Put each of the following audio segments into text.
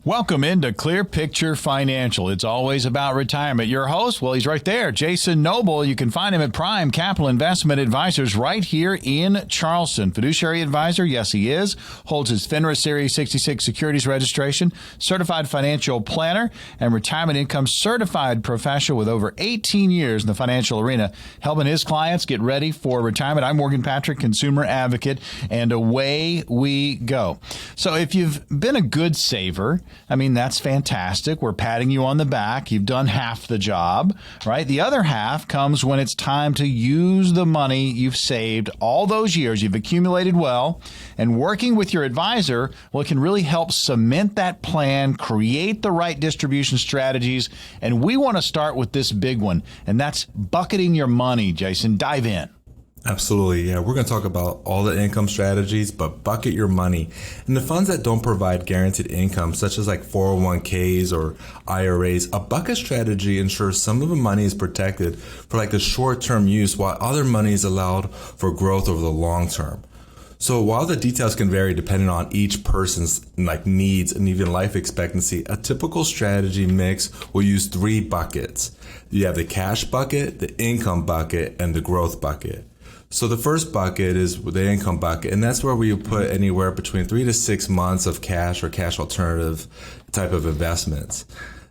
Welcome into Clear Picture Financial. It's always about retirement. Your host, well, he's right there, Jason Noble. You can find him at Prime Capital Investment Advisors right here in Charleston. Fiduciary advisor, yes, he is. Holds his FINRA Series 66 securities registration, certified financial planner, and retirement income certified professional with over 18 years in the financial arena, helping his clients get ready for retirement. I'm Morgan Patrick, consumer advocate, and away we go. So if you've been a good saver, I mean, that's fantastic. We're patting you on the back. You've done half the job, right? The other half comes when it's time to use the money you've saved all those years. You've accumulated well, and working with your advisor, well, it can really help cement that plan, create the right distribution strategies. And we want to start with this big one, and that's bucketing your money. Jason, dive in. Absolutely. Yeah. We're going to talk about all the income strategies, but bucket your money. And the funds that don't provide guaranteed income, such as like 401ks or IRAs, a bucket strategy ensures some of the money is protected for like the short-term use while other money is allowed for growth over the long term. So while the details can vary depending on each person's like needs and even life expectancy, a typical strategy mix will use 3 buckets. You have the cash bucket, the income bucket, and the growth bucket. So the first bucket is the income bucket, and that's where we put anywhere between 3 to 6 months of cash or cash alternative type of investments.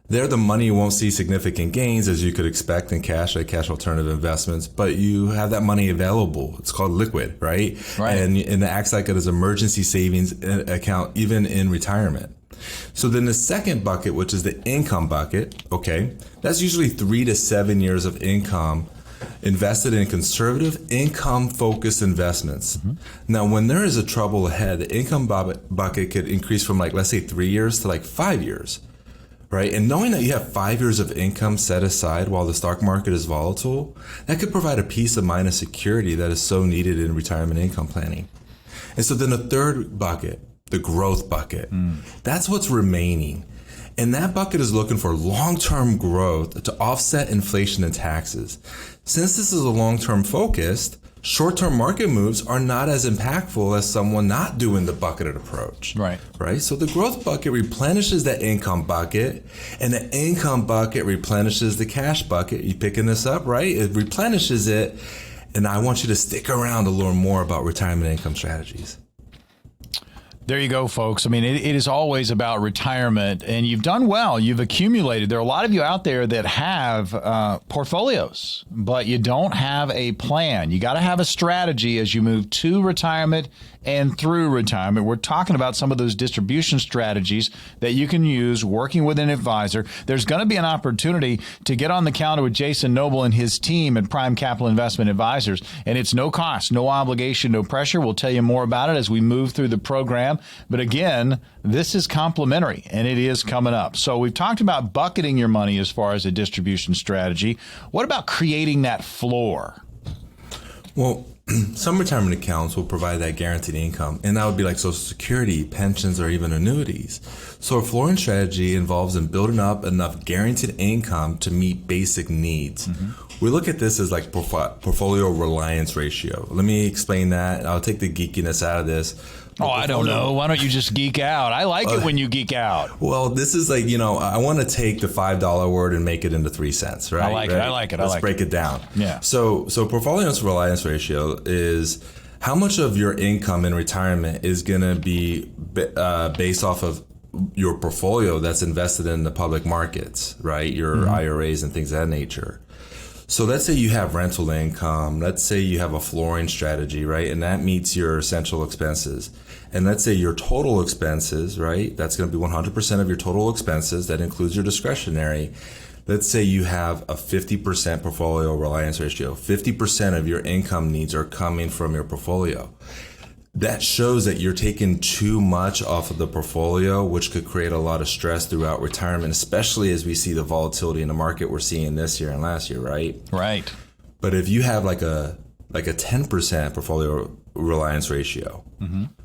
There, the money won't see significant gains as you could expect in cash or cash alternative investments, but you have that money available. It's called liquid, right? And it acts like an emergency savings account even in retirement. So then the second bucket, which is the income bucket, okay, that's usually 3 to 7 years of income invested in conservative income-focused investments. Now, when there is a trouble ahead, the income bucket could increase from like, let's say 3 years to like 5 years, right? And knowing that you have 5 years of income set aside while the stock market is volatile, that could provide a peace of mind and security that is so needed in retirement income planning. And so then the third bucket, the growth bucket, that's what's remaining. And that bucket is looking for long-term growth to offset inflation and taxes. Since this is a long-term focused, short-term market moves are not as impactful as someone not doing the bucketed approach. Right. So the growth bucket replenishes that income bucket, and the income bucket replenishes the cash bucket. You picking this up, right? It replenishes it, and I want you to stick around to learn more about retirement income strategies. There you go, folks. I mean, it is always about retirement, and you've done well. You've accumulated. There are a lot of you out there that have portfolios, but you don't have a plan. You got to have a strategy as you move to retirement and through retirement. We're talking about some of those distribution strategies that you can use working with an advisor. There's going to be an opportunity to get on the counter with Jason Noble and his team at Prime Capital Investment Advisors, and it's no cost, no obligation, no pressure. We'll tell you more about it as we move through the program. But again, this is complimentary, and it is coming up. So we've talked about bucketing your money as far as a distribution strategy. What about creating that floor? Well, some retirement accounts will provide that guaranteed income, and that would be like Social Security, pensions, or even annuities. So a flooring strategy involves in building up enough guaranteed income to meet basic needs. We look at this as like portfolio reliance ratio. Let me explain that. I'll take the geekiness out of this. Oh, I don't know. Why don't you just geek out? I like it when you geek out. Well, this is like, I want to take the $5 word and make it into 3 cents, right? I like it. Let's break it down. Yeah. So portfolio reliance ratio is how much of your income in retirement is going to be based off of your portfolio that's invested in the public markets, right? Your IRAs and things of that nature. So let's say you have rental income. Let's say you have a flooring strategy, right? And that meets your essential expenses. And let's say your total expenses, right? That's going to be 100% of your total expenses. That includes your discretionary. Let's say you have a 50% portfolio reliance ratio. 50% of your income needs are coming from your portfolio. That shows that you're taking too much off of the portfolio, which could create a lot of stress throughout retirement, especially as we see the volatility in the market we're seeing this year and last year, right? Right. But if you have like a 10% portfolio reliance ratio,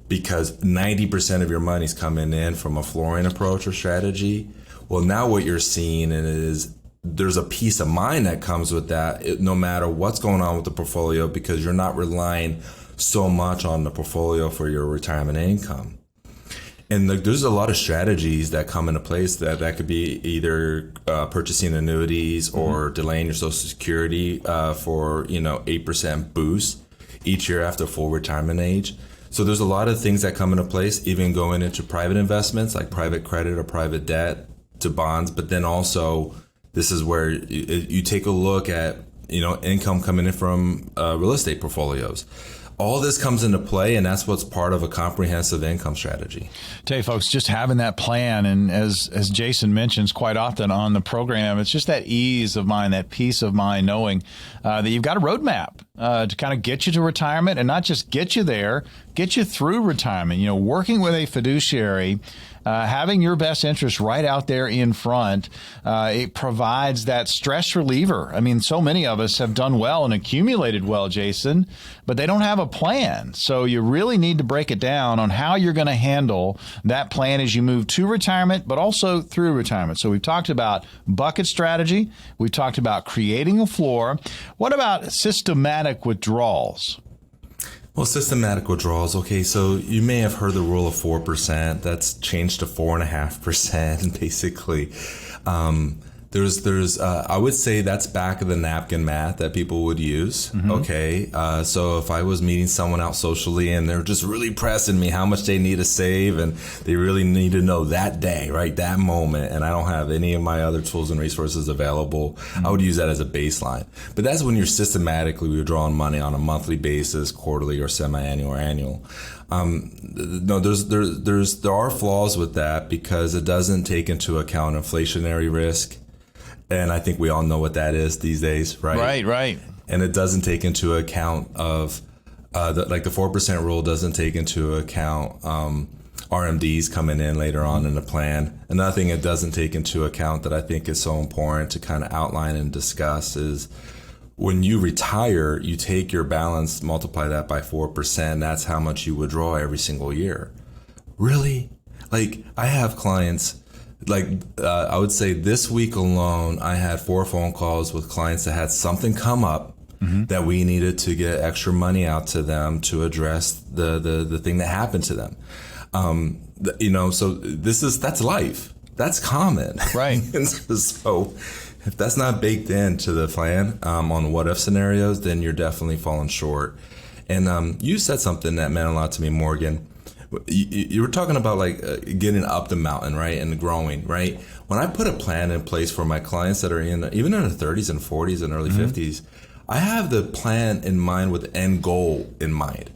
because 90% of your money's coming in from a flooring approach or strategy, well, now what you're seeing is there's a peace of mind that comes with that, no matter what's going on with the portfolio, because you're not relying so much on the portfolio for your retirement income. And there's a lot of strategies that come into place that could be either purchasing annuities or delaying your Social Security for 8% boost each year after full retirement age. So there's a lot of things that come into place, even going into private investments like private credit or private debt to bonds. But then also, this is where you take a look at income coming in from real estate portfolios. All this comes into play, and that's what's part of a comprehensive income strategy. Tell you folks, just having that plan, and as Jason mentions quite often on the program, it's just that ease of mind, that peace of mind, knowing that you've got a roadmap to kind of get you to retirement, and not just get you there, get you through retirement. Working with a fiduciary, having your best interest right out there in front, it provides that stress reliever. I mean, so many of us have done well and accumulated well, Jason, but they don't have a plan. So you really need to break it down on how you're going to handle that plan as you move to retirement, but also through retirement. So we've talked about bucket strategy. We've talked about creating a floor. What about systematic withdrawals? Well, systematic withdrawals. Okay, so you may have heard the rule of 4%. That's changed to 4.5%, basically. There's I would say that's back of the napkin math that people would use. Okay, so if I was meeting someone out socially and they're just really pressing me how much they need to save, and they really need to know that day, right, that moment, and I don't have any of my other tools and resources available, I would use that as a baseline. But that's when you're systematically withdrawing money on a monthly basis, quarterly or semi-annual or annual. No, there are flaws with that because it doesn't take into account inflationary risk. And I think we all know what that is these days, right? Right. And it doesn't take into account of the 4% rule doesn't take into account RMDs coming in later on in the plan. Another thing it doesn't take into account that I think is so important to kind of outline and discuss is when you retire, you take your balance, multiply that by 4%. That's how much you withdraw every single year. Really? Like, I have clients. I would say this week alone, I had 4 phone calls with clients that had something come up that we needed to get extra money out to them to address the thing that happened to them. So that's life. That's common. Right. And so if that's not baked into the plan on what if scenarios, then you're definitely falling short. And you said something that meant a lot to me, Morgan. You were talking about getting up the mountain, right, and growing, right? When I put a plan in place for my clients that are even in their 30s and 40s and early 50s, I have the plan in mind with the end goal in mind.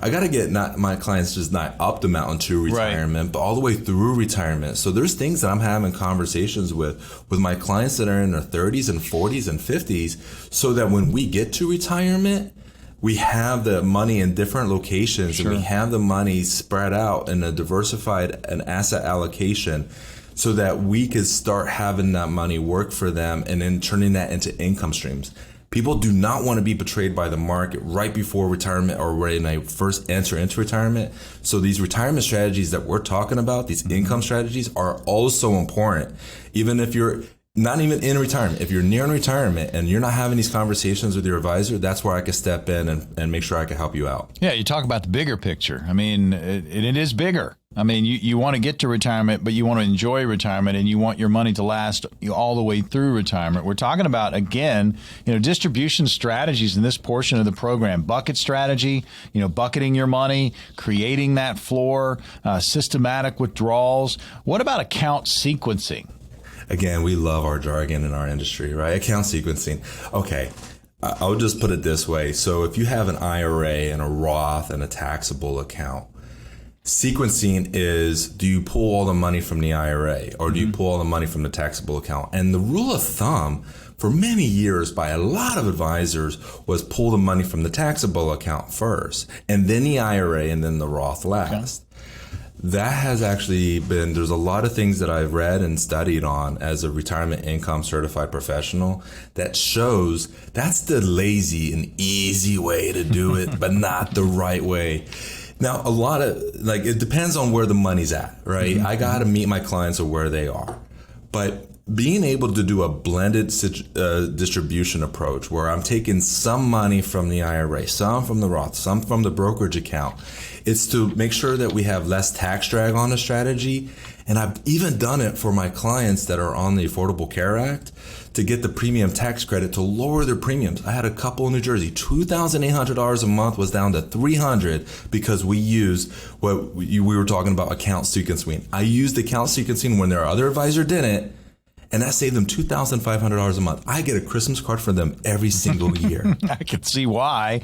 I got to get my clients just not up the mountain to retirement, but all the way through retirement. So there's things that I'm having conversations with my clients that are in their 30s and 40s and 50s, so that when we get to retirement, we have the money in different locations, and we have the money spread out in a diversified and asset allocation, so that we could start having that money work for them and then turning that into income streams. People do not want to be betrayed by the market right before retirement or when they first enter into retirement. So these retirement strategies that we're talking about, these income strategies, are also important. Even if you're not even in retirement, if you're near retirement and you're not having these conversations with your advisor, that's where I can step in and make sure I can help you out. Yeah, you talk about the bigger picture. I mean, it is bigger. I mean, you want to get to retirement, but you want to enjoy retirement, and you want your money to last all the way through retirement. We're talking about, again, distribution strategies in this portion of the program. Bucket strategy, bucketing your money, creating that floor, systematic withdrawals. What about account sequencing? Again, we love our jargon in our industry, right? Account sequencing. Okay, I'll just put it this way. So if you have an IRA and a Roth and a taxable account, sequencing is, do you pull all the money from the IRA or do you pull all the money from the taxable account? And the rule of thumb for many years by a lot of advisors was pull the money from the taxable account first, and then the IRA, and then the Roth last. Okay. That has actually been, there's a lot of things that I've read and studied on as a retirement income certified professional that shows that's the lazy and easy way to do it, but not the right way. Now, a lot of, it depends on where the money's at, right? I got to meet my clients where they are. But being able to do a blended distribution approach where I'm taking some money from the IRA, some from the Roth, some from the brokerage account, it's to make sure that we have less tax drag on the strategy. And I've even done it for my clients that are on the Affordable Care Act to get the premium tax credit to lower their premiums. I had a couple in New Jersey, $2,800 a month was down to $300 because we used what we were talking about, account sequencing. I used account sequencing when their other advisor didn't. And that saved them $2,500 a month. I get a Christmas card from them every single year. I can see why.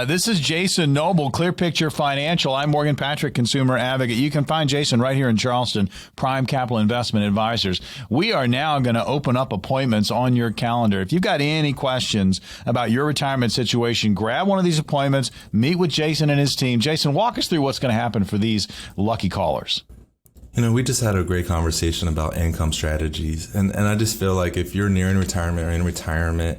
This is Jason Noble, Clear Picture Financial. I'm Morgan Patrick, consumer advocate. You can find Jason right here in Charleston, Prime Capital Investment Advisors. We are now going to open up appointments on your calendar. If you've got any questions about your retirement situation, grab one of these appointments, meet with Jason and his team. Jason, walk us through what's going to happen for these lucky callers. You know, we just had a great conversation about income strategies. And I just feel like if you're nearing retirement or in retirement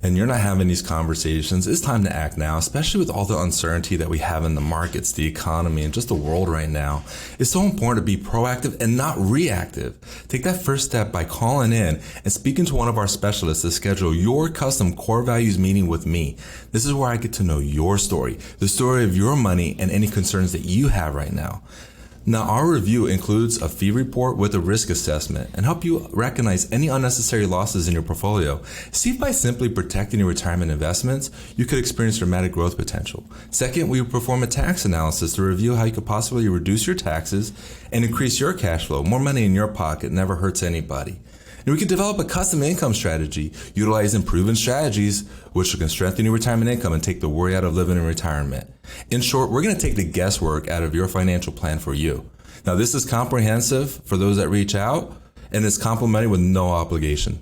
and you're not having these conversations, it's time to act now, especially with all the uncertainty that we have in the markets, the economy, and just the world right now. It's so important to be proactive and not reactive. Take that first step by calling in and speaking to one of our specialists to schedule your custom core values meeting with me. This is where I get to know your story, the story of your money, and any concerns that you have right now. Now, our review includes a fee report with a risk assessment and help you recognize any unnecessary losses in your portfolio. See if by simply protecting your retirement investments, you could experience dramatic growth potential. Second, we perform a tax analysis to review how you could possibly reduce your taxes and increase your cash flow. More money in your pocket never hurts anybody. And we can develop a custom income strategy, utilizing proven strategies which can strengthen your retirement income and take the worry out of living in retirement. In short, we're going to take the guesswork out of your financial plan for you. Now, this is comprehensive for those that reach out, and it's complimentary with no obligation.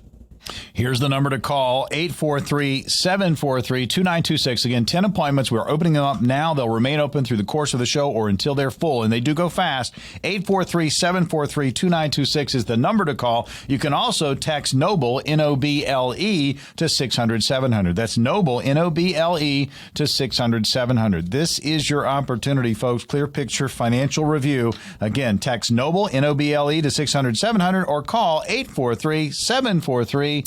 Here's the number to call, 843-743-2926. Again, 10 appointments. We're opening them up now. They'll remain open through the course of the show or until they're full, and they do go fast. 843-743-2926 is the number to call. You can also text NOBLE, N-O-B-L-E, to 600-700. That's NOBLE, N-O-B-L-E, to 600-700. This is your opportunity, folks. Clear Picture Financial Review. Again, text NOBLE, N-O-B-L-E, to 600-700 or call 843-743-2926.